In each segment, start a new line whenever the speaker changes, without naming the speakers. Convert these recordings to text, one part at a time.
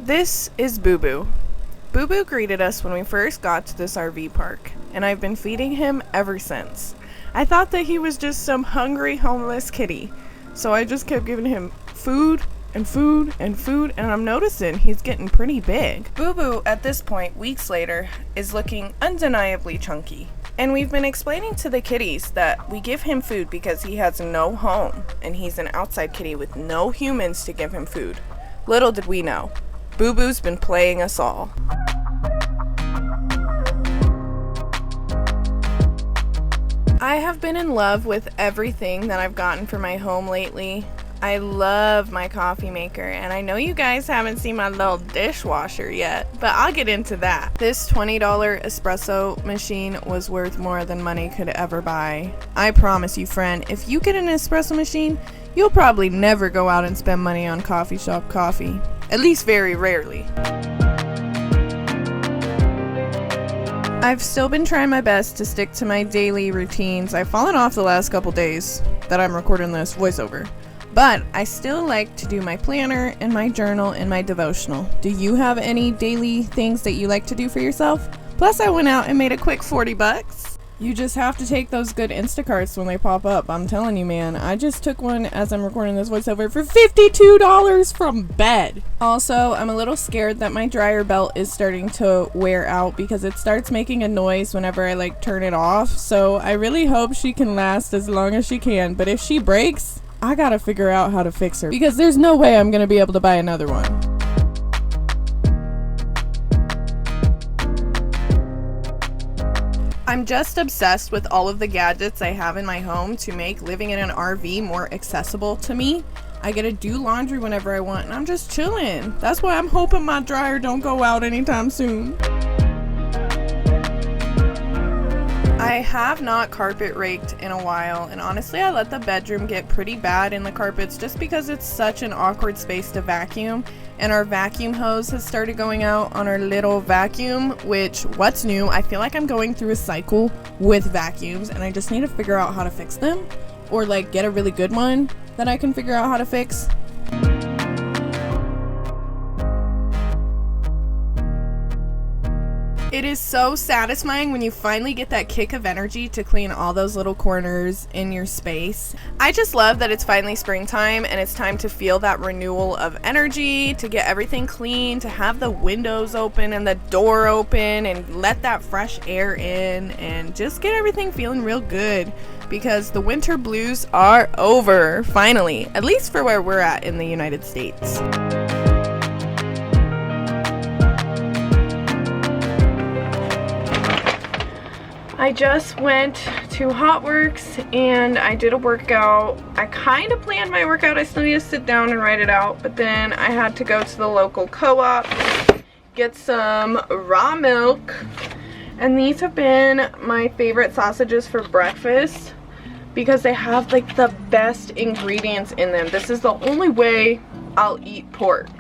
This is Boo Boo. Boo Boo greeted us when we first got to this RV park, and I've been feeding him ever since. I thought that he was just some hungry, homeless kitty, so I just kept giving him food and food and food, and I'm noticing he's getting pretty big. Boo Boo, at this point, weeks later, is looking undeniably chunky. And we've been explaining to the kitties that we give him food because he has no home, and he's an outside kitty with no humans to give him food. Little did we know, Boo Boo's been playing us all. I have been in love with everything that I've gotten for my home lately. I love my coffee maker, and I know you guys haven't seen my little dishwasher yet, but I'll get into that. This $20 espresso machine was worth more than money could ever buy. I promise you, friend, if you get an espresso machine, you'll probably never go out and spend money on coffee shop coffee. At least very rarely. I've still been trying my best to stick to my daily routines. I've fallen off the last couple days that I'm recording this voiceover. But I still like to do my planner and my journal and my devotional. Do you have any daily things that you like to do for yourself? Plus, I went out and made a quick $40. You just have to take those good Instacarts when they pop up. I'm telling you, man. I just took one as I'm recording this voiceover for $52 from bed. Also, I'm a little scared that my dryer belt is starting to wear out because it starts making a noise whenever I turn it off. So I really hope she can last as long as she can. But if she breaks, I gotta figure out how to fix her because there's no way I'm gonna be able to buy another one. I'm just obsessed with all of the gadgets I have in my home to make living in an RV more accessible to me. I get to do laundry whenever I want, and I'm just chilling. That's why I'm hoping my dryer don't go out anytime soon. I have not carpet raked in a while, and honestly I let the bedroom get pretty bad in the carpets just because it's such an awkward space to vacuum, and our vacuum hose has started going out on our little vacuum, which, what's new, I feel like I'm going through a cycle with vacuums and I just need to figure out how to fix them, or get a really good one that I can figure out how to fix. It is so satisfying when you finally get that kick of energy to clean all those little corners in your space. I just love that it's finally springtime and it's time to feel that renewal of energy, to get everything clean, to have the windows open and the door open and let that fresh air in and just get everything feeling real good because the winter blues are over, finally, at least for where we're at in the United States. I just went to Hotworks and I did a workout. I kind of planned my workout. I still need to sit down and write it out, but then I had to go to the local co-op, get some raw milk, and these have been my favorite sausages for breakfast because they have the best ingredients in them. This is the only way I'll eat pork.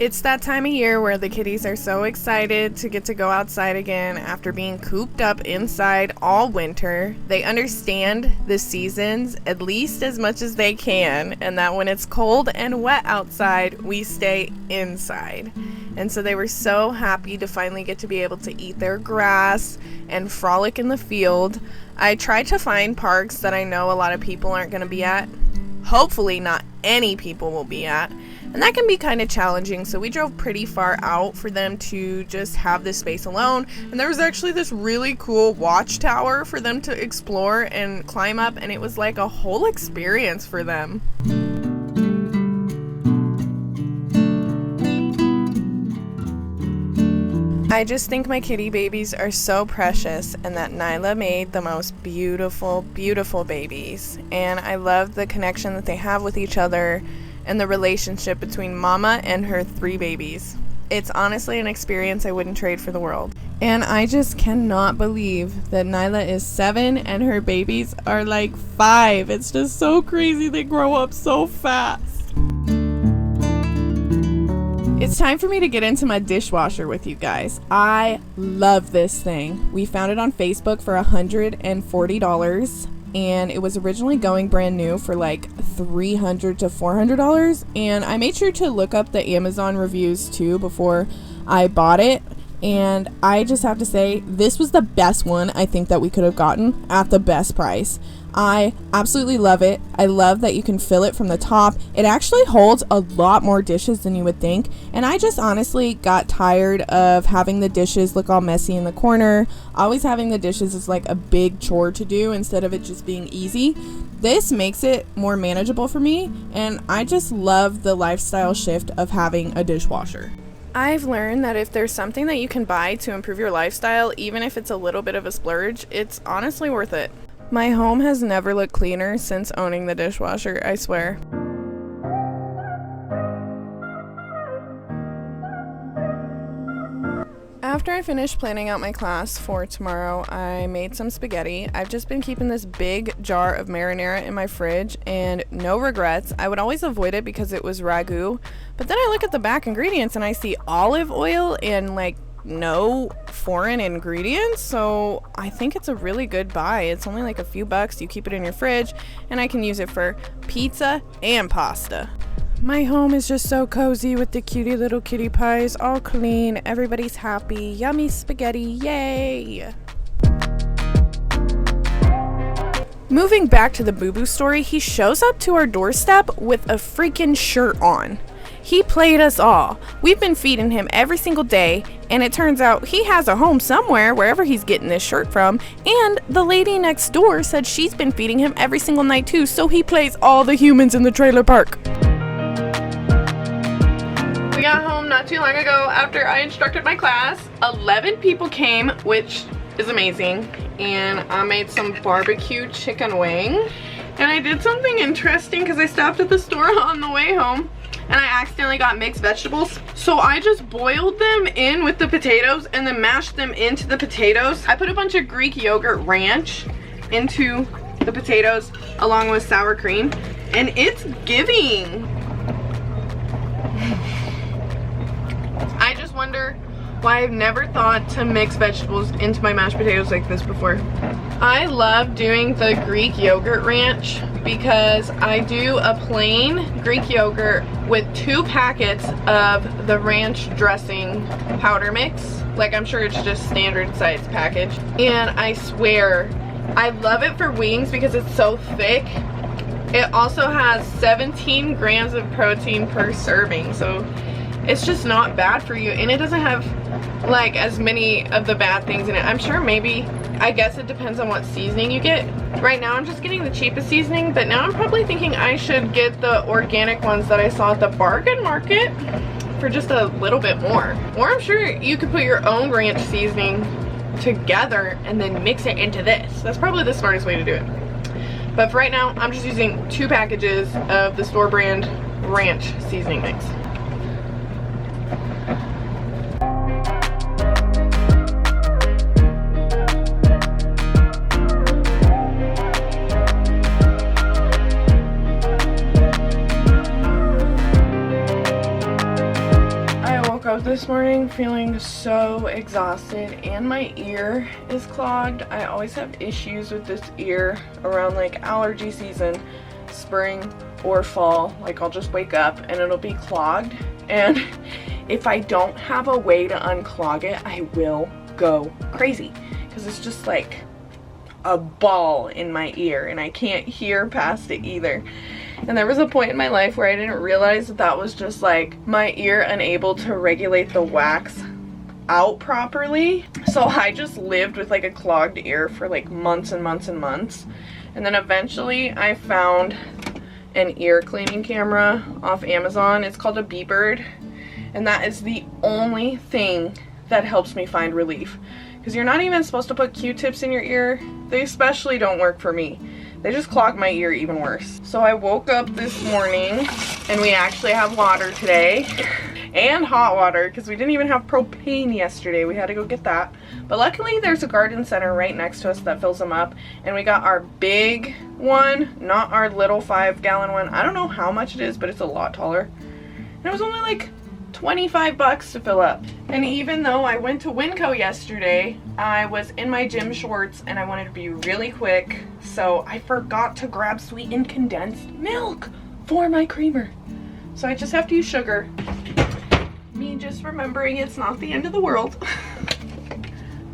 It's that time of year where the kitties are so excited to get to go outside again after being cooped up inside all winter. They understand the seasons at least as much as they can, and that when it's cold and wet outside, we stay inside. And so they were so happy to finally get to be able to eat their grass and frolic in the field. I tried to find parks that I know a lot of people aren't going to be at. Hopefully not any people will be at. And that can be kind of challenging, so we drove pretty far out for them to just have this space alone. And there was actually this really cool watchtower for them to explore and climb up, and it was like a whole experience for them. I just think my kitty babies are so precious, and that Nyla made the most beautiful, beautiful babies. And I love the connection that they have with each other and the relationship between Mama and her 3 babies. It's honestly an experience I wouldn't trade for the world. And I just cannot believe that Nyla is 7 and her babies are 5. It's just so crazy. They grow up so fast. It's time for me to get into my dishwasher with you guys. I love this thing. We found it on Facebook for $140. and it was originally going brand new for like $300 to $400, and I made sure to look up the Amazon reviews too before I bought it. And I just have to say, this was the best one I think that we could have gotten at the best price. I absolutely love it. I love that you can fill it from the top. It actually holds a lot more dishes than you would think. And I just honestly got tired of having the dishes look all messy in the corner. Always having the dishes is like a big chore to do instead of it just being easy. This makes it more manageable for me. And I just love the lifestyle shift of having a dishwasher. I've learned that if there's something that you can buy to improve your lifestyle, even if it's a little bit of a splurge, it's honestly worth it. My home has never looked cleaner since owning the dishwasher, I swear. After I finished planning out my class for tomorrow, I made some spaghetti. I've just been keeping this big jar of marinara in my fridge, and no regrets. I would always avoid it because it was ragu, but then I look at the back ingredients and I see olive oil and like no foreign ingredients, so I think it's a really good buy. It's only like a few bucks. You keep it in your fridge, and I can use it for pizza and pasta. My home is just so cozy with the cutie little kitty pies, all clean, everybody's happy, yummy spaghetti, yay! Moving back to the Boo Boo story, he shows up to our doorstep with a freaking shirt on. He played us all. We've been feeding him every single day, and it turns out he has a home somewhere, wherever he's getting this shirt from, and the lady next door said she's been feeding him every single night too, so he plays all the humans in the trailer park. We got home not too long ago after I instructed my class. 11 people came, which is amazing, and I made some barbecue chicken wing. And I did something interesting because I stopped at the store on the way home and I accidentally got mixed vegetables. So I just boiled them in with the potatoes and then mashed them into the potatoes. I put a bunch of Greek yogurt ranch into the potatoes along with sour cream, and it's giving. I just wonder why I've never thought to mix vegetables into my mashed potatoes like this before. I love doing the Greek yogurt ranch because I do a plain Greek yogurt with 2 packets of the ranch dressing powder mix. Like, I'm sure it's just standard size package. And I swear, I love it for wings because it's so thick. It also has 17 grams of protein per serving, so it's just not bad for you, and it doesn't have like as many of the bad things in it. I'm sure maybe, I guess it depends on what seasoning you get. Right now I'm just getting the cheapest seasoning, but now I'm probably thinking I should get the organic ones that I saw at the bargain market for just a little bit more. Or I'm sure you could put your own ranch seasoning together and then mix it into this. That's probably the smartest way to do it. But for right now, I'm just using 2 packages of the store brand ranch seasoning mix. This morning feeling so exhausted and my ear is clogged. I always have issues with this ear around like allergy season, spring or fall. Like, I'll just wake up and it'll be clogged, and if I don't have a way to unclog it, I will go crazy because it's just like a ball in my ear and I can't hear past it either. And there was a point in my life where I didn't realize that that was just like my ear unable to regulate the wax out properly. So I just lived with like a clogged ear for like months and months and months. And then eventually I found an ear cleaning camera off Amazon. It's called a B-Bird. And that is the only thing that helps me find relief. Because you're not even supposed to put Q-tips in your ear. They especially don't work for me. They just clog my ear even worse. So I woke up this morning and we actually have water today and hot water because we didn't even have propane yesterday. We had to go get that. But luckily there's a garden center right next to us that fills them up, and we got our big one, not our little 5-gallon one. I don't know how much it is, but it's a lot taller. And it was only like 25 bucks to fill up. And even though I went to Winco yesterday, I was in my gym shorts and I wanted to be really quick, so I forgot to grab sweetened condensed milk for my creamer. So I just have to use sugar. Me just remembering it's not the end of the world.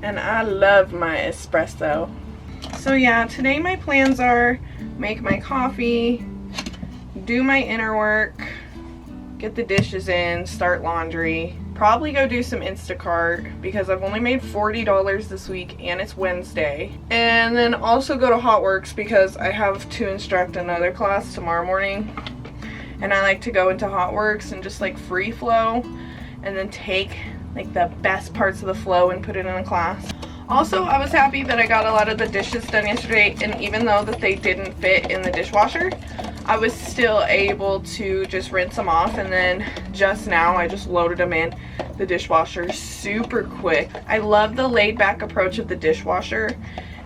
And I love my espresso. So yeah, today my plans are make my coffee, do my inner work, get the dishes in, start laundry, probably go do some Instacart because I've only made $40 this week and it's Wednesday. And then also go to Hotworks because I have to instruct another class tomorrow morning. And I like to go into Hotworks and just like free flow and then take like the best parts of the flow and put it in a class. Also, I was happy that I got a lot of the dishes done yesterday, and even though that they didn't fit in the dishwasher, I was still able to just rinse them off, and then just now I just loaded them in the dishwasher super quick. I love the laid back approach of the dishwasher,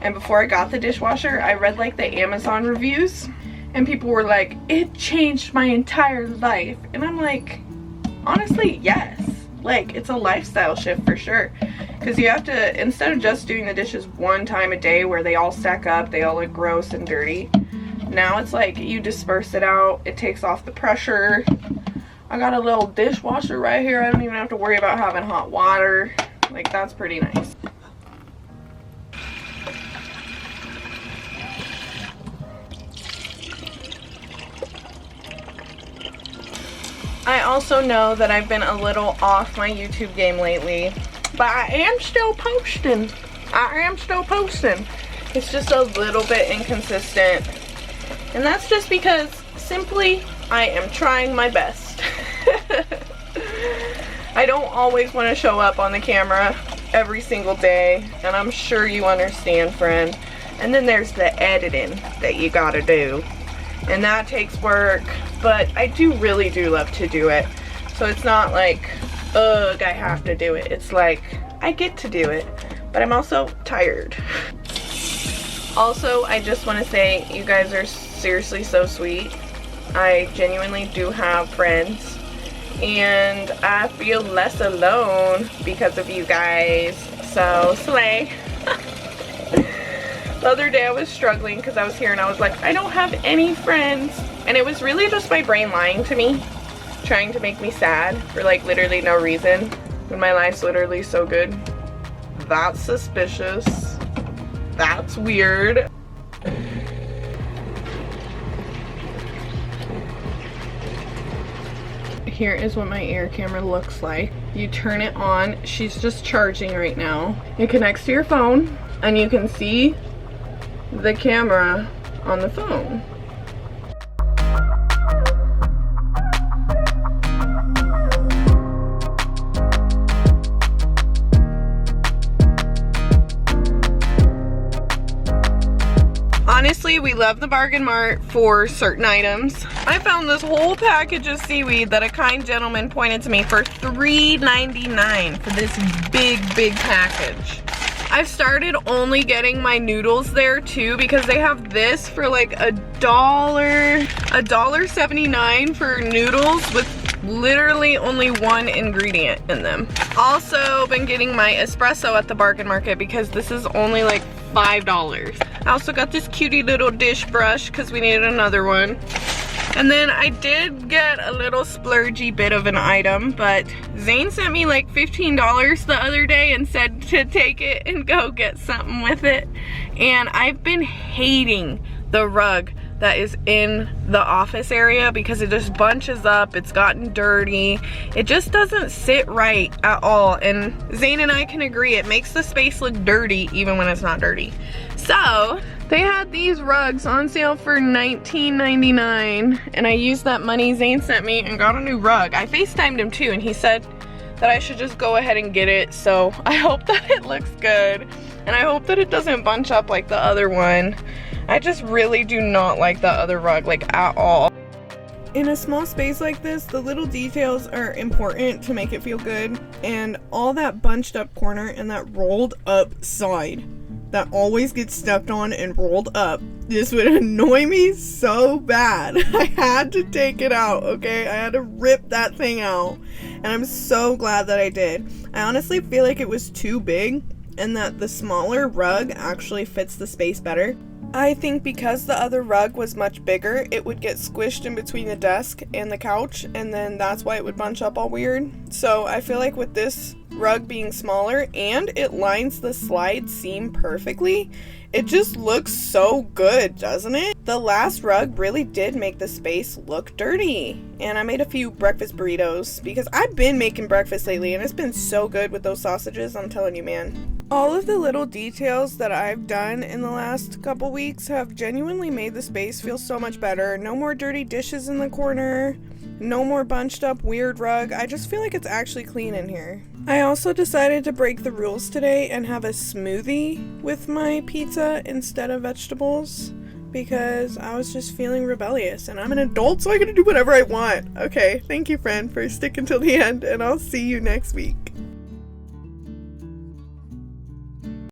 and before I got the dishwasher, I read like the Amazon reviews, and people were like, it changed my entire life. And I'm like, honestly, yes. Like, it's a lifestyle shift for sure. Because you have to, instead of just doing the dishes one time a day where they all stack up, they all look gross and dirty, now it's like you disperse it out, it takes off the pressure. I got a little dishwasher right here. I don't even have to worry about having hot water. Like, that's pretty nice. I also know that I've been a little off my YouTube game lately, but I am still posting. It's just a little bit inconsistent. And that's just because simply I am trying my best. I don't always want to show up on the camera every single day, and I'm sure you understand, friend. And then there's the editing that you gotta do. And that takes work, but I really do love to do it. So it's not like, ugh, I have to do it. It's like, I get to do it, but I'm also tired. Also, I just want to say, you guys are seriously so sweet. I genuinely do have friends, and I feel less alone because of you guys. So, slay. The other day I was struggling because I was here and I was like, I don't have any friends. And it was really just my brain lying to me, trying to make me sad for like literally no reason, when my life's literally so good. That's suspicious. That's weird. Here is what my air camera looks like. You turn it on. She's just charging right now. It connects to your phone and you can see the camera on the phone. Honestly, we love the Bargain Mart for certain items. I found this whole package of seaweed that a kind gentleman pointed to me for $3.99 for this big package. I've started only getting my noodles there too because they have this for like $1.79 for noodles with literally only one ingredient in them. Also been getting my espresso at the Bargain Market because this is only like $5. I also got this cutie little dish brush because we needed another one. And then I did get a little splurgy bit of an item, but Zane sent me like $15 the other day and said to take it and go get something with it. And I've been hating the rug that is in the office area because it just bunches up, it's gotten dirty, it just doesn't sit right at all. And Zane and I can agree, it makes the space look dirty even when it's not dirty. So they had these rugs on sale for $19.99 and I used that money Zane sent me and got a new rug. I FaceTimed him too and he said that I should just go ahead and get it, so I hope that it looks good and I hope that it doesn't bunch up like the other one. I just really do not like the other rug, like, at all. In a small space like this, the little details are important to make it feel good, and all that bunched up corner and that rolled up side that always gets stepped on and rolled up, this would annoy me so bad. I had to take it out, okay? I had to rip that thing out. and I'm so glad that I did. I honestly feel like it was too big and that the smaller rug actually fits the space better. I think because the other rug was much bigger, it would get squished in between the desk and the couch, and then that's why it would bunch up all weird. So I feel like with this rug being smaller and it lines the slide seam perfectly, it just looks so good, doesn't it? The last rug really did make the space look dirty. And I made a few breakfast burritos because I've been making breakfast lately and it's been so good with those sausages, I'm telling you, man. All of the little details that I've done in the last couple weeks have genuinely made the space feel so much better. No more dirty dishes in the corner, no more bunched up weird rug. I just feel like it's actually clean in here. I also decided to break the rules today and have a smoothie with my pizza instead of vegetables because I was just feeling rebellious, and I'm an adult, so I get to do whatever I want. Okay, thank you, friend, for sticking till the end, and I'll see you next week.